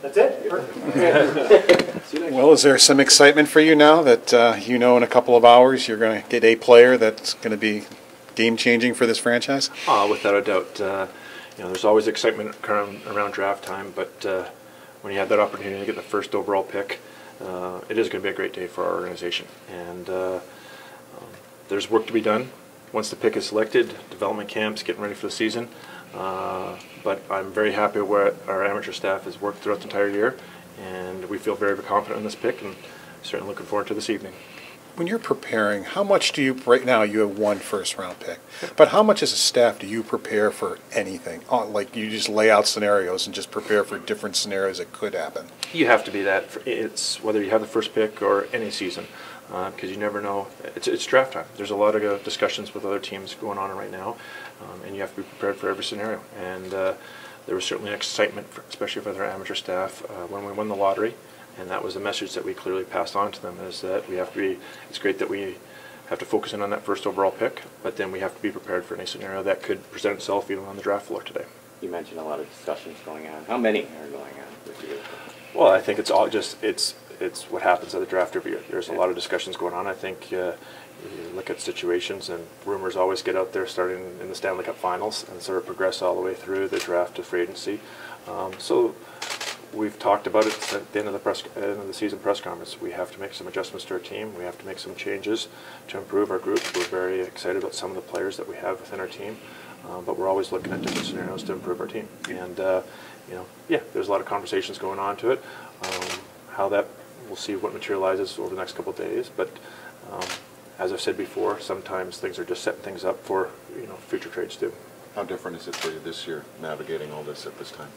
That's it. Perfect. Well, is there some excitement for you now that you know in a couple of hours you're going to get a player that's going to be game-changing for this franchise? Without a doubt. There's always excitement around draft time, but when you have that opportunity to get the first overall pick, it is going to be a great day for our organization. And there's work to be done once the pick is selected, development camps, getting ready for the season. But I'm very happy where our amateur staff has worked throughout the entire year, and we feel very confident in this pick, and certainly looking forward to this evening. When you're preparing, how much do you, right now you have one first-round pick, but how much as a staff do you prepare for anything? Like you just lay out scenarios and just prepare for different scenarios that could happen? You have to be that. It's whether you have the first pick or any season, because you never know. It's draft time. There's a lot of discussions with other teams going on right now, and you have to be prepared for every scenario. And there was certainly an excitement, especially for our amateur staff, when we won the lottery. And that was the message that we clearly passed on to them, is that we have to be, it's great that we have to focus in on that first overall pick, but then we have to be prepared for any scenario that could present itself even on the draft floor today. You mentioned a lot of discussions going on. How many are going on with you? Well, I think it's all just, it's what happens at the draft every year. There's a lot of discussions going on. I think you look at situations and rumors always get out there starting in the Stanley Cup Finals and sort of progress all the way through the draft to free agency. So we've talked about it at the end of the season press conference. We have to make some adjustments to our team. We have to make some changes to improve our group. We're very excited about some of the players that we have within our team, but we're always looking at different scenarios to improve our team. And there's a lot of conversations going on to it. How that, we'll see what materializes over the next couple of days. But as I've said before, sometimes things are just setting things up for future trades too. How different is it for you this year, navigating all this at this time?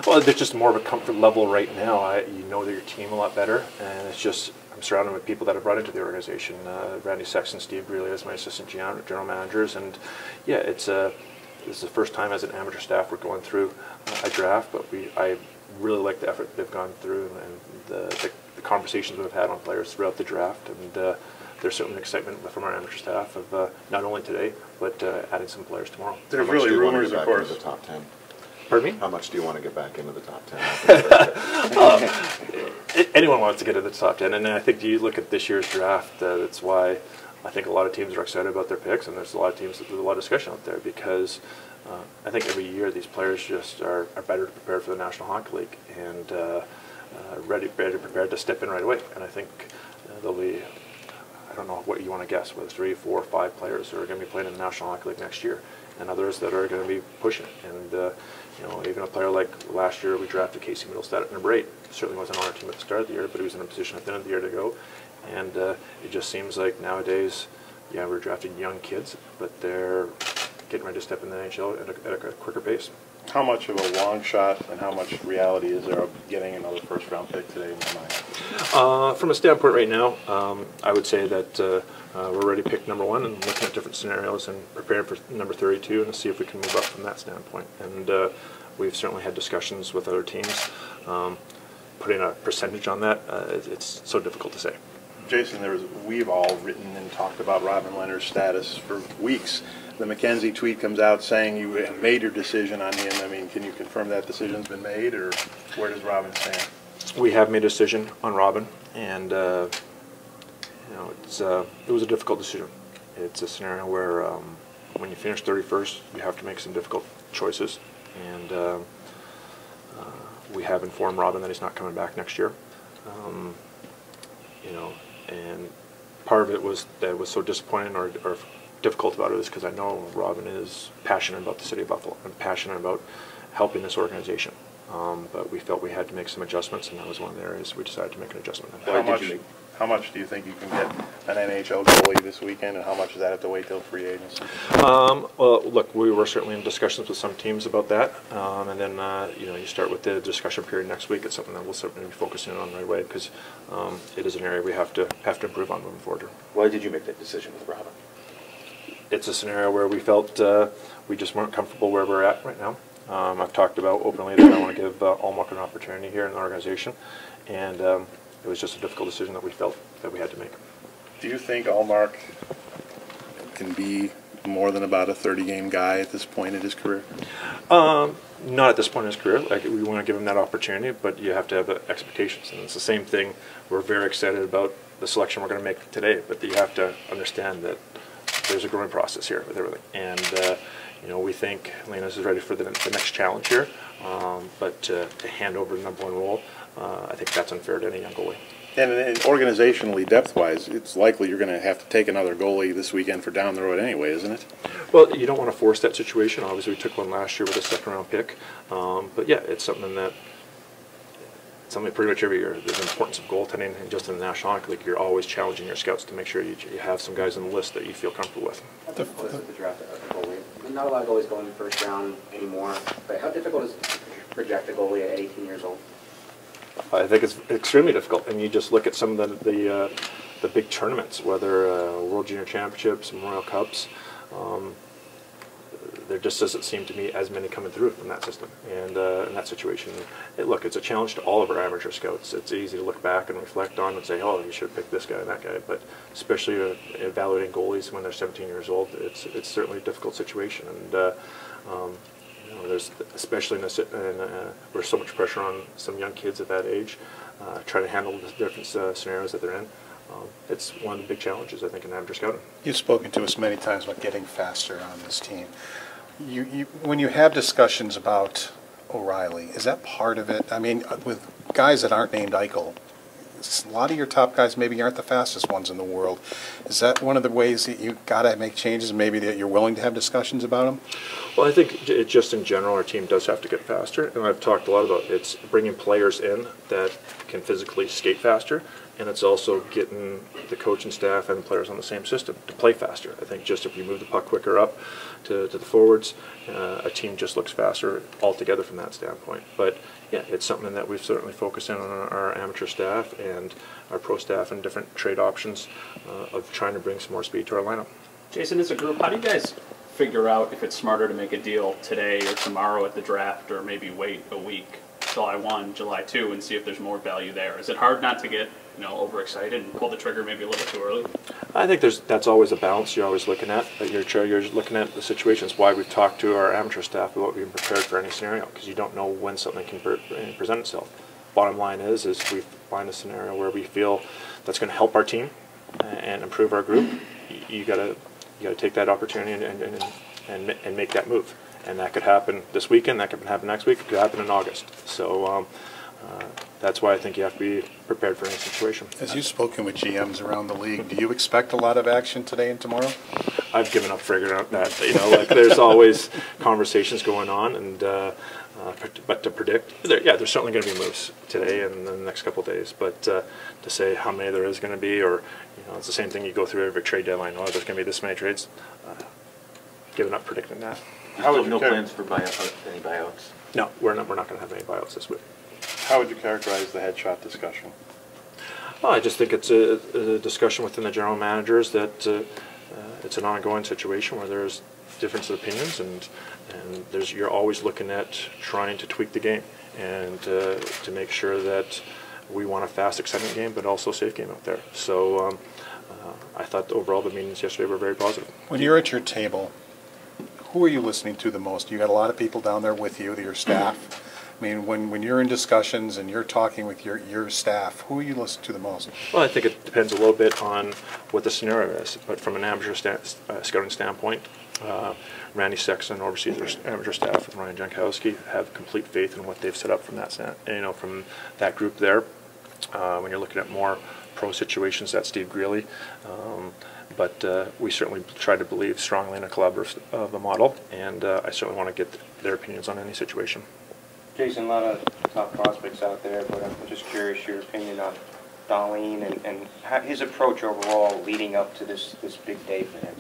Well, there's just more of a comfort level right now. You know your team a lot better, and it's just, I'm surrounded with people that I've brought into the organization. Randy Sexton, Steve Greeley as my assistant general managers, and yeah, this is the first time as an amateur staff we're going through a draft, but I really like the effort they've gone through and the conversations we've had on players throughout the draft, and there's certainly excitement from our amateur staff of not only today, but adding some players tomorrow. There's really rumors, of course. The top 10. Pardon me? How much do you want to get back into the top 10? Anyone wants to get into the top 10, and I think you look at this year's draft, that's why I think a lot of teams are excited about their picks, and there's a lot of teams, there's a lot of discussion out there, because I think every year these players just are better prepared for the National Hockey League, and ready prepared to step in right away. And I think there'll be, I don't know what you want to guess, whether 3, 4, 5 players who are going to be playing in the National Hockey League next year, and others that are going to be pushing it. And even a player like last year, we drafted Casey Middlestad at number 8. Certainly wasn't on our team at the start of the year, but he was in a position at the end of the year to go. And it just seems like nowadays, we're drafting young kids, but they're getting ready to step in the NHL at a quicker pace. How much of a long shot and how much reality is there of getting another first-round pick today in your mind? From a standpoint right now, I would say that we're ready to pick number 1 and looking at different scenarios and preparing for number 32 and to see if we can move up from that standpoint. And we've certainly had discussions with other teams. Putting a percentage on that, it's so difficult to say. Jason, we've all written and talked about Robin Leonard's status for weeks. The McKenzie tweet comes out saying you have made your decision on him. I mean, can you confirm that decision's been made, or where does Robin stand? We have made a decision on Robin, and it was a difficult decision. It's a scenario where when you finish 31st, you have to make some difficult choices, and we have informed Robin that he's not coming back next year. And part of it was that was so disappointing or difficult about it is because I know Robin is passionate about the city of Buffalo and passionate about helping this organization. But we felt we had to make some adjustments, and that was one of the areas we decided to make an adjustment. How much do you think you can get an NHL goalie this weekend, and how much does that have to wait till free agency? Well, look, we were certainly in discussions with some teams about that, and then you start with the discussion period next week. It's something that we'll certainly be focusing on right away because it is an area we have to improve on moving forward. Why did you make that decision with Robin? It's a scenario where we felt we just weren't comfortable where we're at right now. I've talked about openly that I want to give Allmark an opportunity here in the organization, and it was just a difficult decision that we felt that we had to make. Do you think Allmark can be more than about a 30-game guy at this point in his career? Not at this point in his career. Like, we want to give him that opportunity, but you have to have expectations. And it's the same thing. We're very excited about the selection we're going to make today, but you have to understand that there's a growing process here with everything. And you know, we think Linus is ready for the next challenge here, but to hand over the #1 role, I think that's unfair to any young goalie. And organizationally, depth-wise, it's likely you're going to have to take another goalie this weekend for down the road anyway, isn't it? Well, you don't want to force that situation. Obviously, we took one last year with a second-round pick. But yeah, it's something pretty much every year. The importance of goaltending, and just in the National Hockey League, you're always challenging your scouts to make sure you have some guys on the list that you feel comfortable with. How difficult is it to draft a goalie? Not a lot of goalies go in the first round anymore, but how difficult is it to project a goalie at 18 years old? I think it's extremely difficult, and you just look at some of the big tournaments, whether World Junior Championships, Memorial Cups. There just doesn't seem to me as many coming through from that system, and in that situation, look, it's a challenge to all of our amateur scouts. It's easy to look back and reflect on and say, oh, you should have picked this guy and that guy, but especially evaluating goalies when they're 17 years old, it's certainly a difficult situation, and you know, there's especially there's so much pressure on some young kids at that age, trying to handle the different scenarios that they're in. It's one of the big challenges, I think, in amateur scouting. You've spoken to us many times about getting faster on this team. When you have discussions about O'Reilly, is that part of it? I mean, with guys that aren't named Eichel, a lot of your top guys maybe aren't the fastest ones in the world. Is that one of the ways that you've got to make changes, maybe that you're willing to have discussions about them? Well, I think just in general, our team does have to get faster, and I've talked a lot about it's bringing players in that can physically skate faster, and it's also getting the coaching staff and players on the same system to play faster. I think just if you move the puck quicker up to the forwards, a team just looks faster altogether from that standpoint. But yeah, it's something that we've certainly focused in on our amateur staff and our pro staff and different trade options of trying to bring some more speed to our lineup. Jason, as a group, how do you guys figure out if it's smarter to make a deal today or tomorrow at the draft, or maybe wait a week, July 1, July 2, and see if there's more value there? Is it hard not to get overexcited and pull the trigger maybe a little too early? I think that's always a balance you're always looking at. You're looking at the situations. Why we've talked to our amateur staff about being prepared for any scenario, because you don't know when something can present itself. Bottom line is we find a scenario where we feel that's going to help our team and improve our group. You got to take that opportunity and make that move. And that could happen this weekend. That could happen next week. It could happen in August. So that's why I think you have to be prepared for any situation. As you've spoken with GMs around the league, do you expect a lot of action today and tomorrow? I've given up figuring out that. Like there's always conversations going on, and but to predict, there's certainly going to be moves today and in the next couple of days. But to say how many there is going to be, or it's the same thing you go through every trade deadline. Oh, there's going to be this many trades. Giving up predicting that. No plans for any buyouts? No, we're not going to have any buyouts this week. How would you characterize the headshot discussion? Well, I just think it's a discussion within the general managers that it's an ongoing situation where there's difference of opinions, and you're always looking at trying to tweak the game and to make sure that we want a fast, exciting game, but also a safe game out there. So I thought overall the meetings yesterday were very positive. When you're at your table, who are you listening to the most? You got a lot of people down there with you, your staff. I mean, when you're in discussions and you're talking with your staff, who are you listening to the most? Well, I think it depends a little bit on what the scenario is. But from an amateur scouting standpoint, Randy Sexton oversees their amateur staff, and Ryan Jankowski have complete faith in what they've set up from that from that group there. When you're looking at more pro situations, that's Steve Greeley. But we certainly try to believe strongly in a collaborative model, and I certainly want to get their opinions on any situation. Jason, a lot of top prospects out there, but I'm just curious your opinion on Darlene and his approach overall leading up to this big day for him.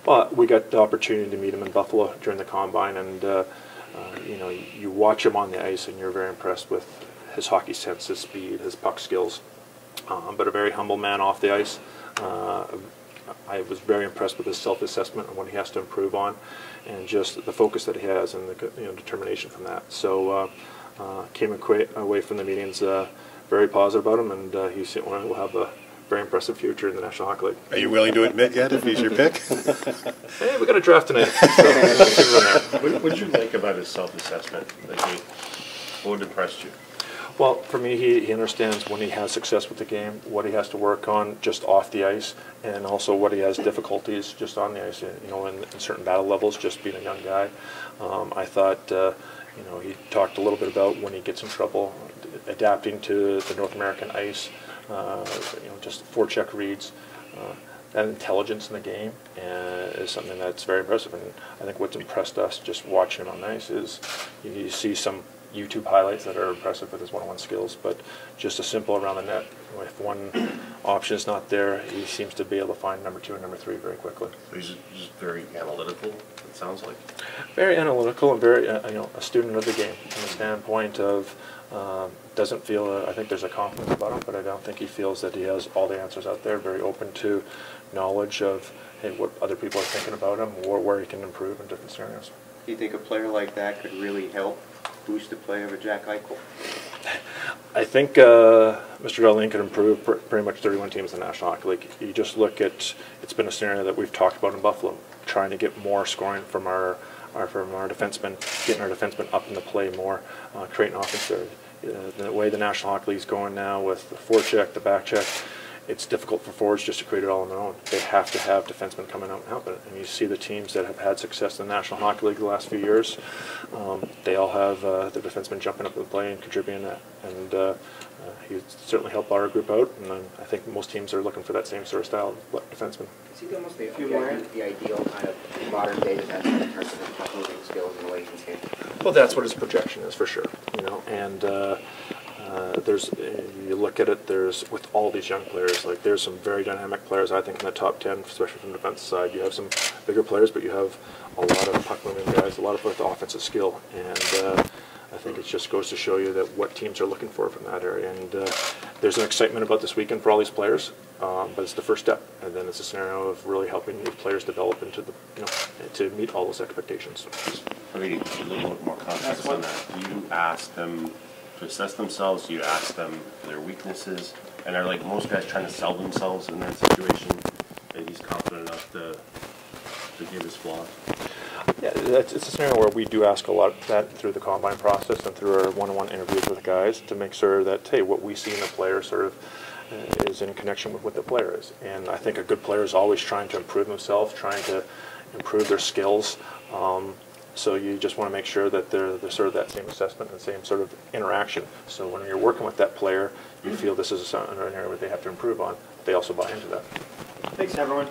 Well, we got the opportunity to meet him in Buffalo during the Combine, and you watch him on the ice, and you're very impressed with his hockey sense, his speed, his puck skills, but a very humble man off the ice. I was very impressed with his self-assessment and what he has to improve on, and just the focus that he has and the determination from that. So came away from the meetings very positive about him, and he will have very impressive future in the National Hockey League. Are you willing to admit yet if he's your pick? Hey, we got a draft tonight. So we'll see from there. What would you like about his self-assessment? What impressed you? Well, for me, he understands when he has success with the game, what he has to work on just off the ice, and also what he has difficulties just on the ice. You know, in certain battle levels, just being a young guy. I thought, you know, he talked a little bit about when he gets in trouble, adapting to the North American ice. You know, just forecheck reads. That intelligence in the game is something that's very impressive. And I think what's impressed us just watching him on the ice is you see some YouTube highlights that are impressive with his one-on-one skills, but just a simple around the net. If one option is not there, he seems to be able to find number 2 and number 3 very quickly. So he's just very analytical, it sounds like. Very analytical and very, you know, a student of the game from the standpoint of doesn't feel, I think there's a confidence about him, but I don't think he feels that he has all the answers out there. Very open to knowledge of, hey, what other people are thinking about him or where he can improve in different scenarios. Do you think a player like that could really help boost the play of a Jack Eichel? I think Mr. Darlene could improve pretty much 31 teams in the National Hockey League. You just look at, it's been a scenario that we've talked about in Buffalo, trying to get more scoring from our defensemen, getting our defensemen up in the play more, creating offense there. The way the National Hockey League is going now with the forecheck, the back check, it's difficult for forwards just to create it all on their own. They have to have defensemen coming out and helping it. And you see the teams that have had success in the National Hockey League the last few years, they all have their defensemen jumping up in the play and contributing that. And he certainly helped our group out, and I think most teams are looking for that same sort of style of defenseman. Is he almost the ideal kind of modern day defenseman in terms of his puck moving skills and the way he can skate? Well, that's what his projection is for sure. You know, and there's you look at it. There's with all these young players, like there's some very dynamic players. I think in the top 10, especially from the defensive side, you have some bigger players, but you have a lot of puck moving guys, a lot of with offensive skill, and I think it just goes to show you that what teams are looking for from that area. And there's an excitement about this weekend for all these players, but it's the first step, and then it's a scenario of really helping these players develop into the, you know, to meet all those expectations. Okay, a little bit more context on that. Do you ask them to assess themselves? Do you ask them for their weaknesses? And are like most guys trying to sell themselves in that situation? And he's confident enough to give his flaws? Yeah, it's a scenario where we do ask a lot of that through the combine process and through our one-on-one interviews with the guys to make sure that, hey, what we see in the player sort of is in connection with what the player is. And I think a good player is always trying to improve themselves, trying to improve their skills. So you just want to make sure that they're sort of that same assessment and same sort of interaction. So when you're working with that player, you feel this is an area where they have to improve on. They also buy into that. Thanks, everyone.